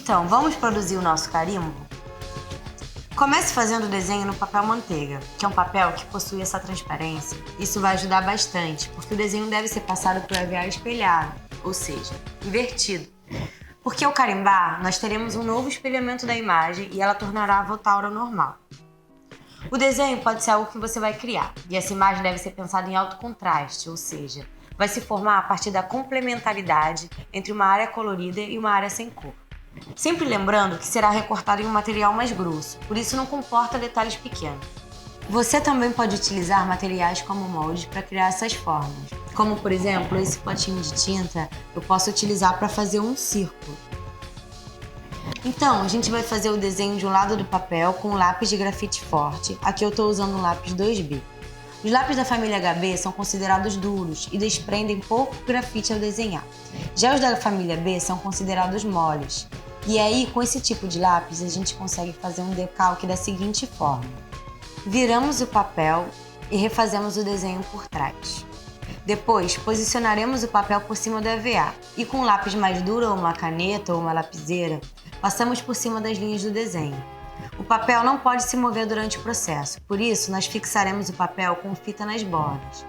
Então, vamos produzir o nosso carimbo? Comece fazendo o desenho no papel manteiga, que é um papel que possui essa transparência. Isso vai ajudar bastante, porque o desenho deve ser passado por EVA espelhado, ou seja, invertido. Porque ao carimbar, nós teremos um novo espelhamento da imagem e ela tornará a Votaura normal. O desenho pode ser algo que você vai criar, e essa imagem deve ser pensada em alto contraste, ou seja, vai se formar a partir da complementaridade entre uma área colorida e uma área sem cor. Sempre lembrando que será recortado em um material mais grosso, por isso não comporta detalhes pequenos. Você também pode utilizar materiais como moldes para criar essas formas. Como, por exemplo, esse potinho de tinta eu posso utilizar para fazer um círculo. Então, a gente vai fazer o desenho de um lado do papel com um lápis de grafite forte. Aqui eu estou usando um lápis 2B. Os lápis da família HB são considerados duros e desprendem pouco grafite ao desenhar. Já os da família B são considerados moles. E aí, com esse tipo de lápis, a gente consegue fazer um decalque da seguinte forma. Viramos o papel e refazemos o desenho por trás. Depois, posicionaremos o papel por cima do EVA e com um lápis mais duro ou uma caneta ou uma lapiseira, passamos por cima das linhas do desenho. O papel não pode se mover durante o processo, por isso nós fixaremos o papel com fita nas bordas.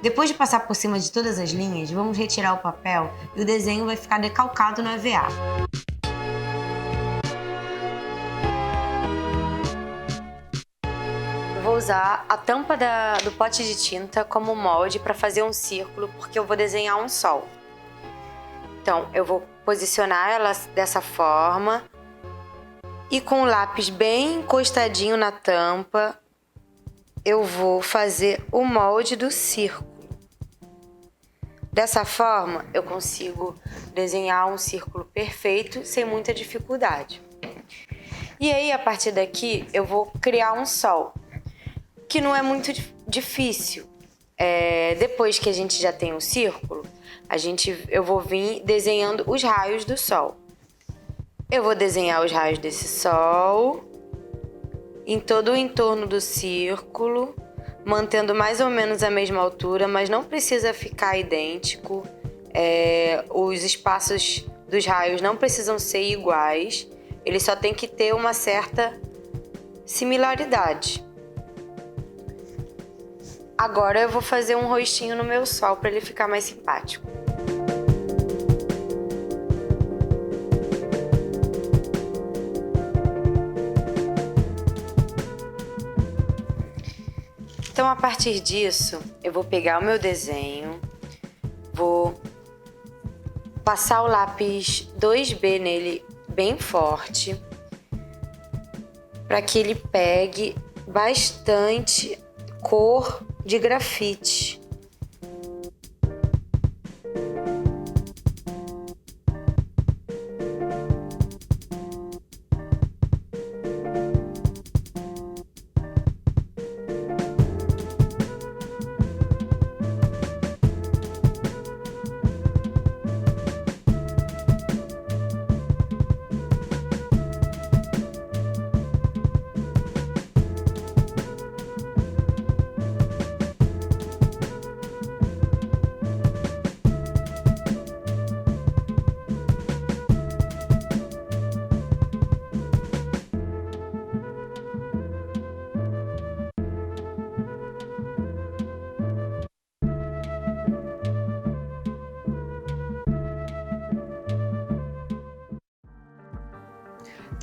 Depois de passar por cima de todas as linhas, vamos retirar o papel e o desenho vai ficar decalcado no EVA. Vou usar a tampa do pote de tinta como molde para fazer um círculo, porque eu vou desenhar um sol. Então, eu vou posicionar ela dessa forma e com o lápis bem encostadinho na tampa, eu vou fazer o molde do círculo. Dessa forma, eu consigo desenhar um círculo perfeito sem muita dificuldade. E aí, a partir daqui, eu vou criar um sol, que não é muito difícil. Depois que a gente já tem o círculo, eu vou vir desenhando os raios do sol. Eu vou desenhar os raios desse sol em todo o entorno do círculo, mantendo mais ou menos a mesma altura, mas não precisa ficar idêntico. Os espaços dos raios não precisam ser iguais, eles só têm que ter uma certa similaridade. Agora eu vou fazer um rostinho no meu sol para ele ficar mais simpático. Então, a partir disso, eu vou pegar o meu desenho, vou passar o lápis 2B nele bem forte, para que ele pegue bastante cor de grafite.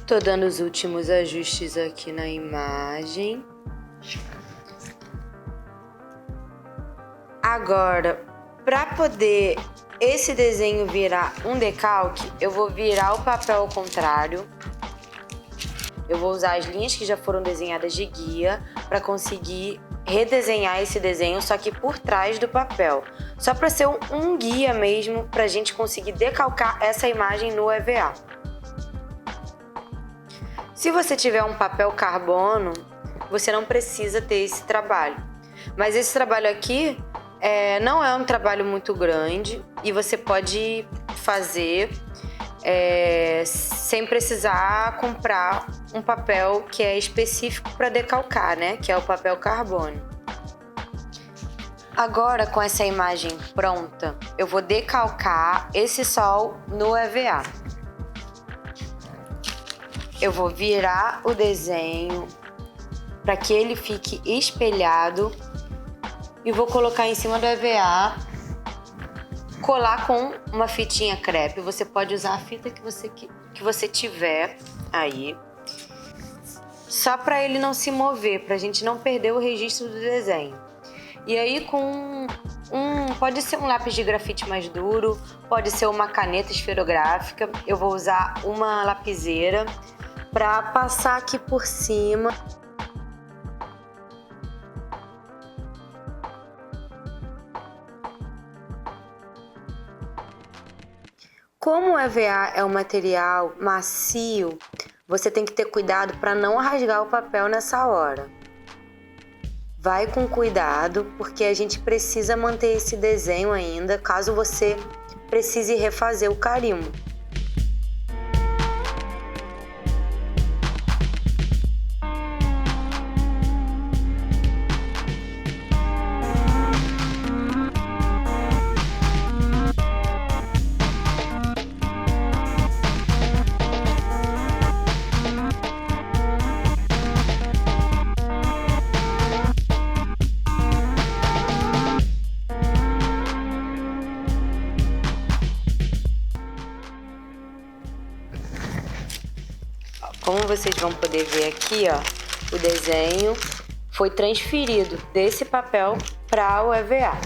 Tô dando os últimos ajustes aqui na imagem. Agora, para poder esse desenho virar um decalque, eu vou virar o papel ao contrário. Eu vou usar as linhas que já foram desenhadas de guia para conseguir redesenhar esse desenho, só que por trás do papel. Só para ser um guia mesmo, para a gente conseguir decalcar essa imagem no EVA. Se você tiver um papel carbono, você não precisa ter esse trabalho. Mas esse trabalho aqui não é um trabalho muito grande e você pode fazer sem precisar comprar um papel que é específico para decalcar, né? Que é o papel carbono. Agora, com essa imagem pronta, eu vou decalcar esse sol no EVA. eu vou virar o desenho para que ele fique espelhado e vou colocar em cima do EVA, colar com uma fitinha crepe. Você pode usar a fita que você tiver aí, só para ele não se mover, para a gente não perder o registro do desenho. E aí pode ser um lápis de grafite mais duro, pode ser uma caneta esferográfica. Eu vou usar uma lapiseira para passar aqui por cima. Como o EVA é um material macio, você tem que ter cuidado para não rasgar o papel nessa hora. Vai com cuidado, porque a gente precisa manter esse desenho ainda, caso você precise refazer o carimbo. Como vocês vão poder ver aqui, ó, o desenho foi transferido desse papel para o EVA.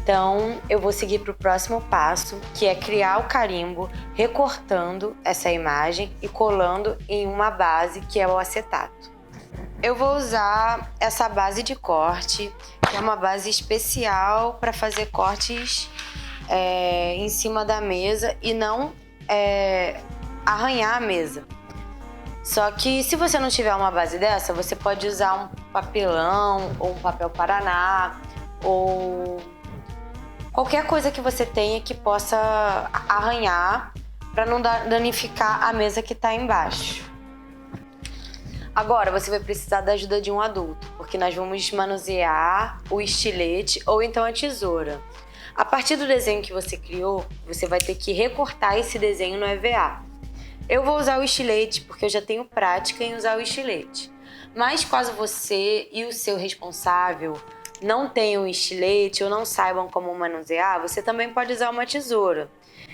Então, eu vou seguir para o próximo passo, que é criar o carimbo, recortando essa imagem e colando em uma base, que é o acetato. Eu vou usar essa base de corte, que é uma base especial para fazer cortes em cima da mesa e não arranhar a mesa. Só que se você não tiver uma base dessa, você pode usar um papelão ou um papel paraná ou qualquer coisa que você tenha que possa arranhar para não danificar a mesa que está embaixo. Agora você vai precisar da ajuda de um adulto, porque nós vamos manusear o estilete ou então a tesoura. A partir do desenho que você criou, você vai ter que recortar esse desenho no EVA. Eu vou usar o estilete porque eu já tenho prática em usar o estilete. Mas caso você e o seu responsável não tenham estilete ou não saibam como manusear, você também pode usar uma tesoura.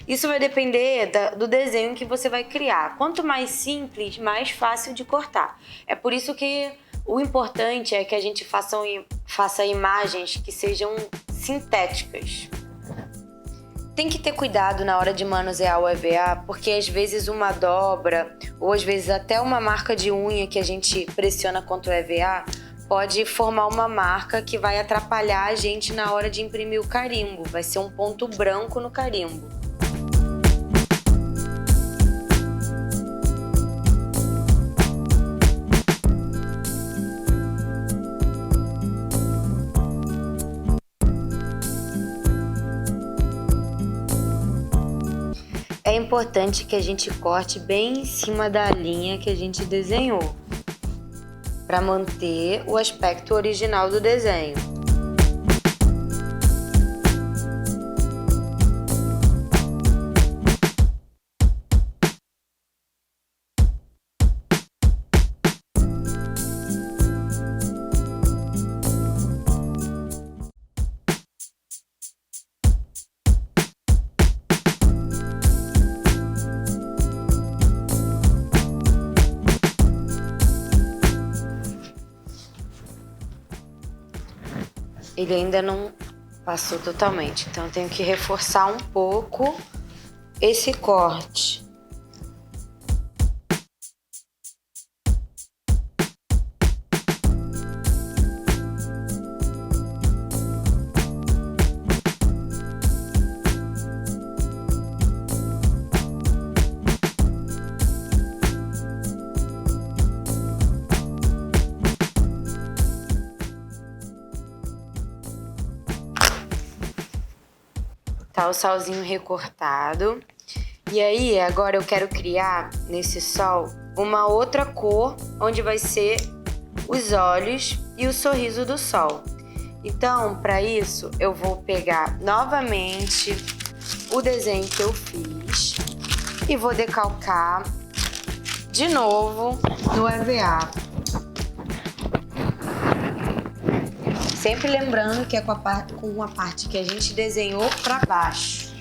Isso vai depender do desenho que você vai criar. Quanto mais simples, mais fácil de cortar. É por isso que o importante é que a gente faça imagens que sejam sintéticas. Tem que ter cuidado na hora de manusear o EVA, porque às vezes uma dobra ou às vezes até uma marca de unha que a gente pressiona contra o EVA pode formar uma marca que vai atrapalhar a gente na hora de imprimir o carimbo. Vai ser um ponto branco no carimbo. É importante que a gente corte bem em cima da linha que a gente desenhou, para manter o aspecto original do desenho. Ele ainda não passou totalmente, então eu tenho que reforçar um pouco esse corte. Tá o salzinho recortado E aí, agora eu quero criar nesse sol uma outra cor, onde vai ser os olhos e o sorriso do sol. Então, para isso, eu vou pegar novamente o desenho que eu fiz e vou decalcar de novo no EVA. Sempre lembrando que é com a parte que a gente desenhou para baixo,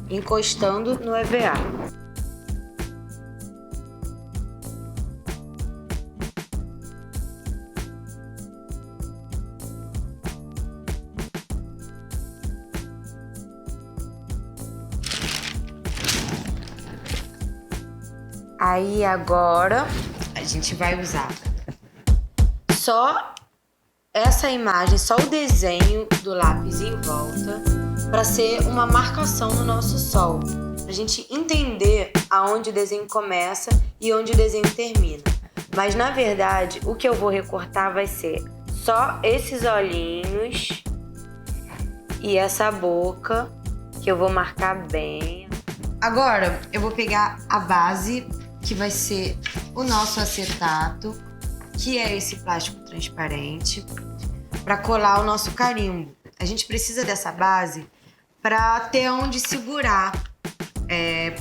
encostando no EVA. Aí agora a gente vai usar só essa imagem, só o desenho do lápis em volta, para ser uma marcação no nosso sol, pra gente entender aonde o desenho começa e onde o desenho termina. Mas na verdade, o que eu vou recortar vai ser só esses olhinhos e essa boca, que eu vou marcar bem. Agora eu vou pegar a base, que vai ser o nosso acetato, que é esse plástico transparente, para colar o nosso carimbo. A gente precisa dessa base para ter onde segurar,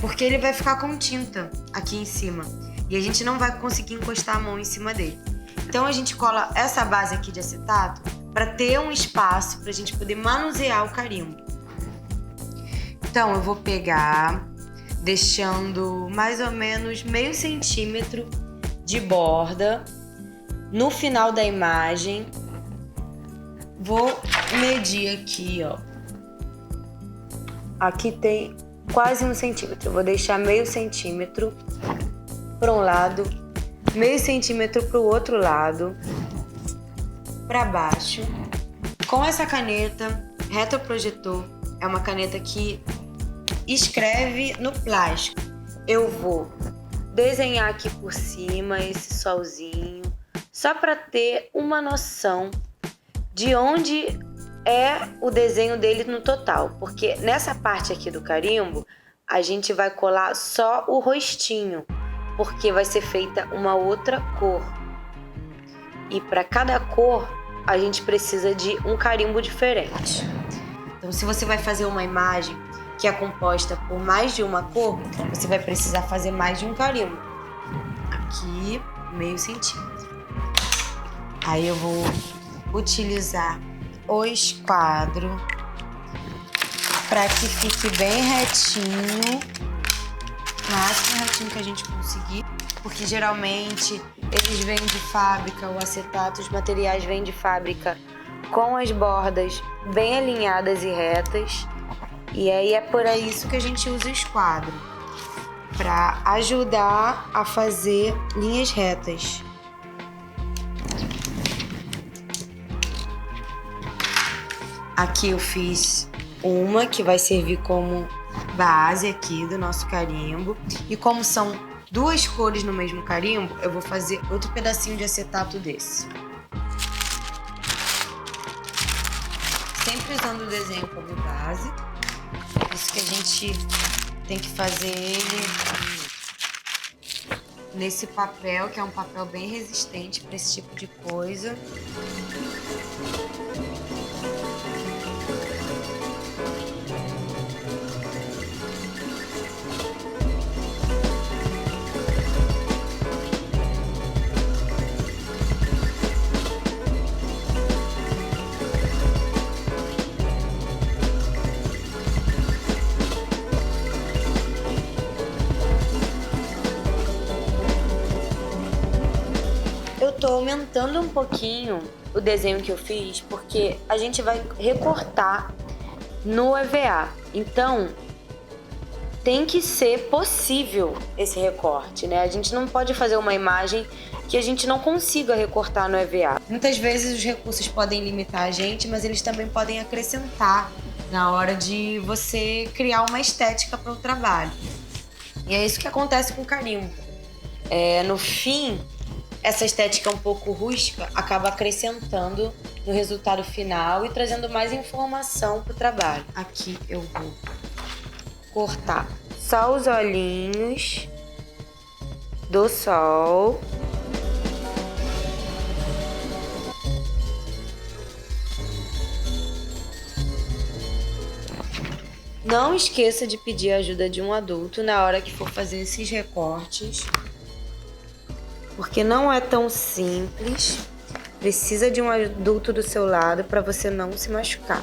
porque ele vai ficar com tinta aqui em cima e a gente não vai conseguir encostar a mão em cima dele. Então a gente cola essa base aqui de acetato para ter um espaço para a gente poder manusear o carimbo. Então eu vou pegar, deixando mais ou menos meio centímetro de borda no final da imagem. Vou medir aqui, ó. Aqui tem quase 1 centímetro. Eu vou deixar meio centímetro para um lado, meio centímetro para o outro lado, para baixo. Com essa caneta retroprojetor, é uma caneta que escreve no plástico. Eu vou desenhar aqui por cima esse solzinho, só para ter uma noção de onde é o desenho dele no total, porque nessa parte aqui do carimbo a gente vai colar só o rostinho, porque vai ser feita uma outra cor, e para cada cor a gente precisa de um carimbo diferente. Então, se você vai fazer uma imagem que é composta por mais de uma cor, você vai precisar fazer mais de um carimbo. Aqui, meio centímetro. Aí eu vou utilizar o esquadro para que fique bem retinho, o máximo retinho que a gente conseguir, porque geralmente eles vêm de fábrica, o acetato, os materiais vêm de fábrica com as bordas bem alinhadas e retas, e aí é por isso que a gente usa o esquadro, para ajudar a fazer linhas retas. Aqui eu fiz uma que vai servir como base aqui do nosso carimbo. E como são duas cores no mesmo carimbo, eu vou fazer outro pedacinho de acetato desse. Sempre usando o desenho como base. Por isso que a gente tem que fazer ele nesse papel, que é um papel bem resistente para esse tipo de coisa. Eu tô aumentando um pouquinho o desenho que eu fiz, porque a gente vai recortar no EVA. Então, tem que ser possível esse recorte, né? A gente não pode fazer uma imagem que a gente não consiga recortar no EVA. Muitas vezes os recursos podem limitar a gente, mas eles também podem acrescentar na hora de você criar uma estética para o trabalho. E é isso que acontece com o carimbo. No fim, essa estética um pouco rústica acaba acrescentando no resultado final e trazendo mais informação para o trabalho. Aqui eu vou cortar só os olhinhos do sol. Não esqueça de pedir a ajuda de um adulto na hora que for fazer esses recortes, porque não é tão simples. Precisa de um adulto do seu lado para você não se machucar.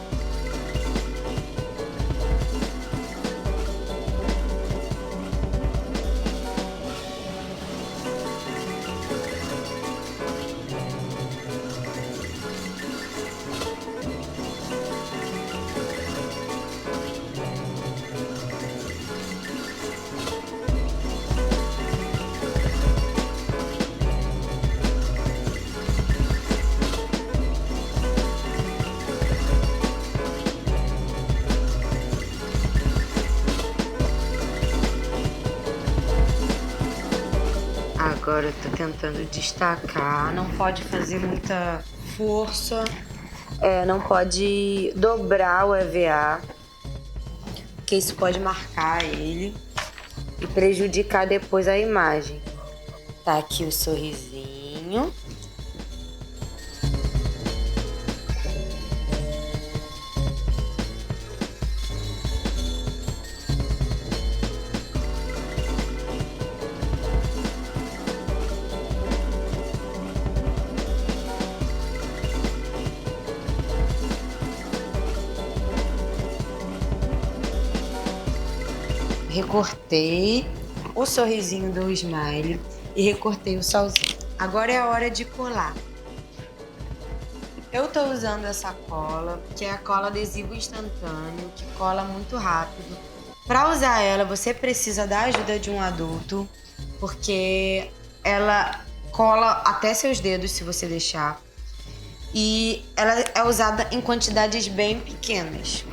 Agora eu tô tentando destacar, não pode fazer muita força, não pode dobrar o EVA, porque isso pode marcar ele e prejudicar depois a imagem. Tá aqui o sorrisinho. Recortei o sorrisinho do smile e recortei o solzinho. Agora é a hora de colar. Eu tô usando essa cola, que é a cola adesivo instantâneo, que cola muito rápido. Para usar ela, você precisa da ajuda de um adulto, porque ela cola até seus dedos se você deixar. E ela é usada em quantidades bem pequenas.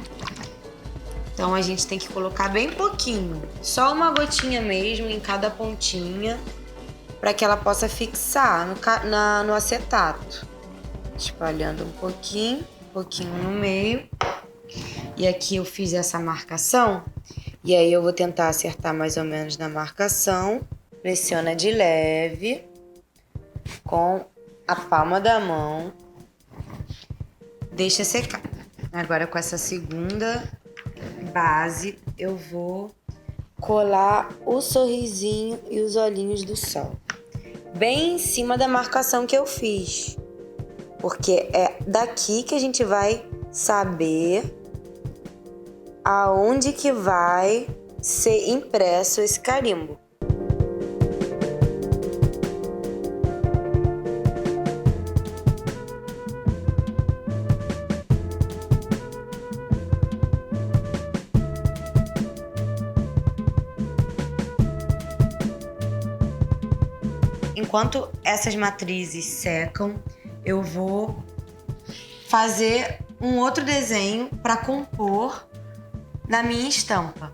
Então a gente tem que colocar bem pouquinho, só uma gotinha mesmo em cada pontinha, para que ela possa fixar no acetato. Espalhando um pouquinho no meio. E aqui eu fiz essa marcação, e aí eu vou tentar acertar mais ou menos na marcação. Pressiona de leve com a palma da mão. Deixa secar. Agora com essa segunda base, eu vou colar o sorrisinho e os olhinhos do sol bem em cima da marcação que eu fiz, porque é daqui que a gente vai saber aonde que vai ser impresso esse carimbo. Enquanto essas matrizes secam, eu vou fazer um outro desenho para compor na minha estampa.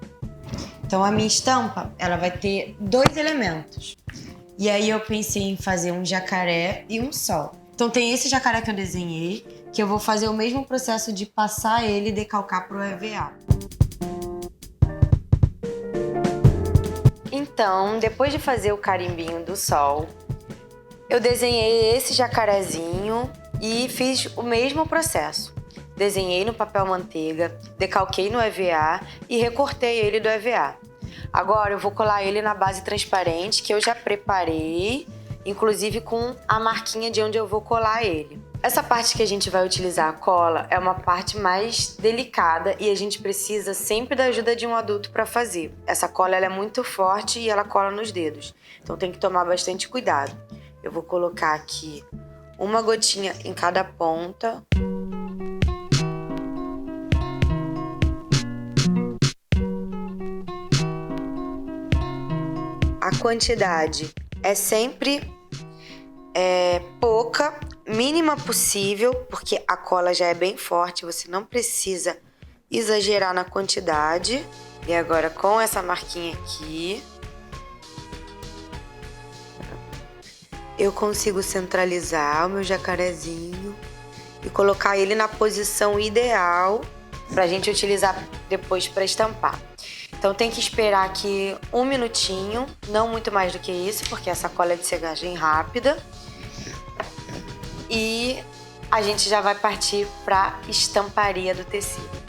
Então a minha estampa, ela vai ter 2 elementos. E aí eu pensei em fazer um jacaré e um sol. Então tem esse jacaré que eu desenhei, que eu vou fazer o mesmo processo de passar ele e decalcar pro EVA. Então, depois de fazer o carimbinho do sol, eu desenhei esse jacarezinho e fiz o mesmo processo. Desenhei no papel manteiga, decalquei no EVA e recortei ele do EVA. Agora eu vou colar ele na base transparente que eu já preparei, inclusive com a marquinha de onde eu vou colar ele. Essa parte que a gente vai utilizar a cola é uma parte mais delicada e a gente precisa sempre da ajuda de um adulto para fazer. Essa cola ela é muito forte e ela cola nos dedos, então tem que tomar bastante cuidado. Eu vou colocar aqui uma gotinha em cada ponta. A quantidade é sempre pouca, mínima possível, porque a cola já é bem forte, você não precisa exagerar na quantidade. E agora com essa marquinha aqui, eu consigo centralizar o meu jacarezinho e colocar ele na posição ideal pra gente utilizar depois para estampar. Então tem que esperar aqui 1 minutinho, não muito mais do que isso, porque essa cola é de secagem rápida. E a gente já vai partir para a estamparia do tecido.